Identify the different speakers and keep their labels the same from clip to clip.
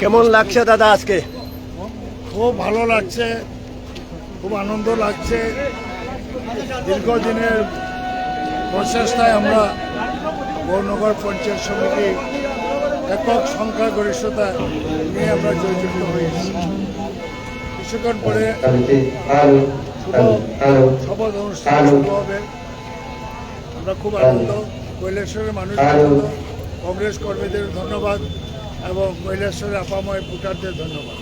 Speaker 1: কেমন লাগছে দাদা আজকে?
Speaker 2: খুব ভালো লাগছে, খুব আনন্দ লাগছে। দীর্ঘদিনের প্রচেষ্টায় আমরা গৌরনগর পঞ্চায়েত সমিতি একক সংখ্যাগরিষ্ঠতা নিয়ে আমরা জয়যুক্ত হয়েছি। কিছুক্ষণ পরে শপথ অনুষ্ঠান শুরু হবে। আমরা খুব আনন্দ, কৈলাসহরের মানুষ আনন্দ, কংগ্রেস কর্মীদের ধন্যবাদ এবং কৈলাসহরের আপাময় ভোটারদের ধন্যবাদ।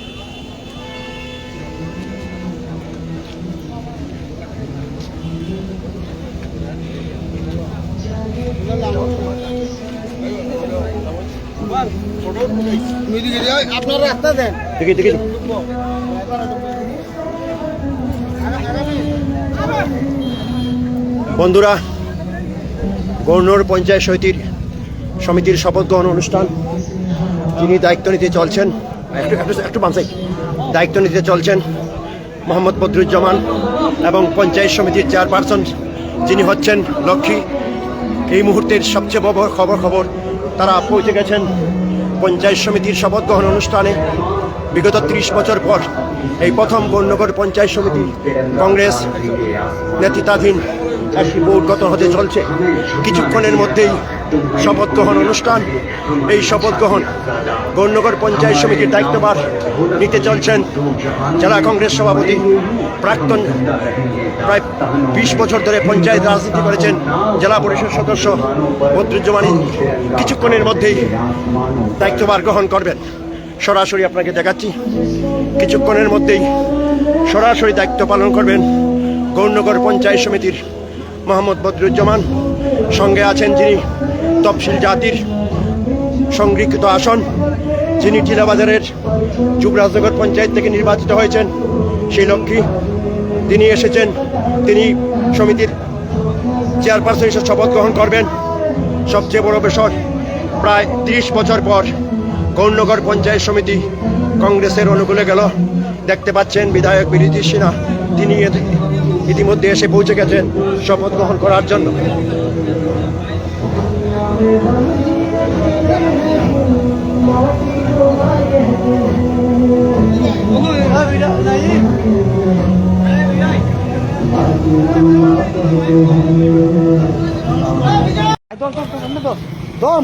Speaker 3: আপনারা রাস্তা দেন।
Speaker 1: বন্ধুরা, গৌরনগর পঞ্চায়েত সমিতির শপথ গ্রহণ অনুষ্ঠান যিনি দায়িত্ব নিতে চলছেন, একটু বাঁচাই, দায়িত্ব নিতে চলছেন মোহাম্মদ বদরুজ্জামান এবং পঞ্চায়েত সমিতির চেয়ারপারসন যিনি হচ্ছেন লক্ষ্মী। এই মুহূর্তের সবচেয়ে বড় খবর তারা পৌঁছে গেছেন পঞ্চায়েত সমিতির শপথ গ্রহণ অনুষ্ঠানে। বিগত 30 বছর পর এই প্রথম গৌরনগর পঞ্চায়েত সমিতি কংগ্রেস নেতৃত্বাধীন একটি বোর্ড গঠন হতে চলছে। কিছুক্ষণের মধ্যেই শপথ গ্রহণ অনুষ্ঠান। এই শপথ গ্রহণ গৌরনগর পঞ্চায়েত সমিতির দায়িত্বভার নিতে চলছেন জেলা কংগ্রেস সভাপতি, প্রাক্তন প্রায় 20 বছর ধরে পঞ্চায়েত রাজনীতি করেছেন জেলা পরিষদ সদস্য বদরুজ্জামানী কিছুক্ষণের মধ্যেই দায়িত্বভার গ্রহণ করবেন। সরাসরি আপনাকে দেখাচ্ছি, কিছুক্ষণের মধ্যেই সরাসরি দায়িত্ব পালন করবেন গৌরনগর পঞ্চায়েত সমিতির মোহাম্মদ বদরুজ্জামান। সঙ্গে আছেন যিনি তফসিল জাতির সংরক্ষিত আসন, যিনি টিলাবাজারের যুবরাজনগর পঞ্চায়েত থেকে নির্বাচিত হয়েছেন সেই লক্ষ্মী, তিনি এসেছেন। তিনি সমিতির চেয়ারপারসন হিসেবে শপথ গ্রহণ করবেন। সবচেয়ে বড় বিষয়, প্রায় 30 বছর পর গৌরনগর পঞ্চায়েত সমিতি কংগ্রেসের অনুকূলে গেল। দেখতে পাচ্ছেন বিধায়ক বিরোধী সিনহা তিনি ইতিমধ্যে এসে পৌঁছে গেছেন শপথ গ্রহণ করার জন্য।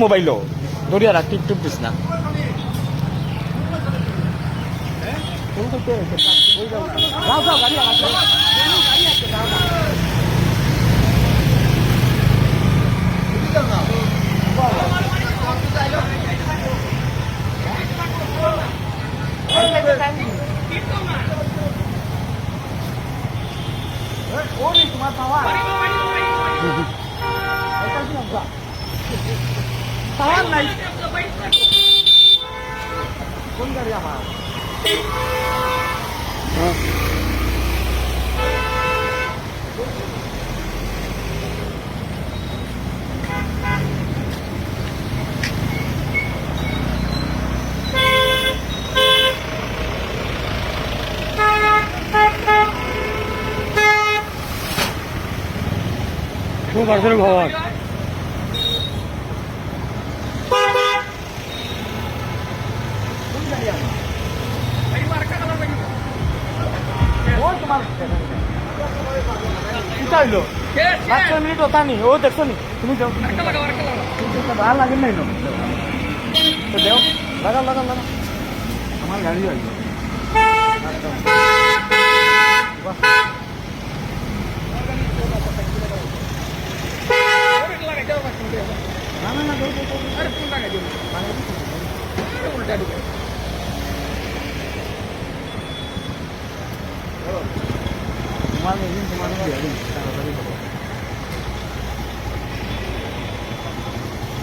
Speaker 3: মোবাইল দরিয়া রাখ, টিপটুপ দিস না। তোমার পাওয়ার নাই কোন গাড়ি আমার ভবন মিনিট ওটা নি, ও দেখছো নি তুমি ভালো লাগে নাই দেও, লাগাও লাগাও লাগাও, আমার গাড়ি আসবে। না না না, উল্টা ঢুকে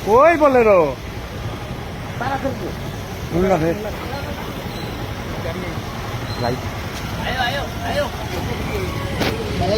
Speaker 3: কই বলে রো তারা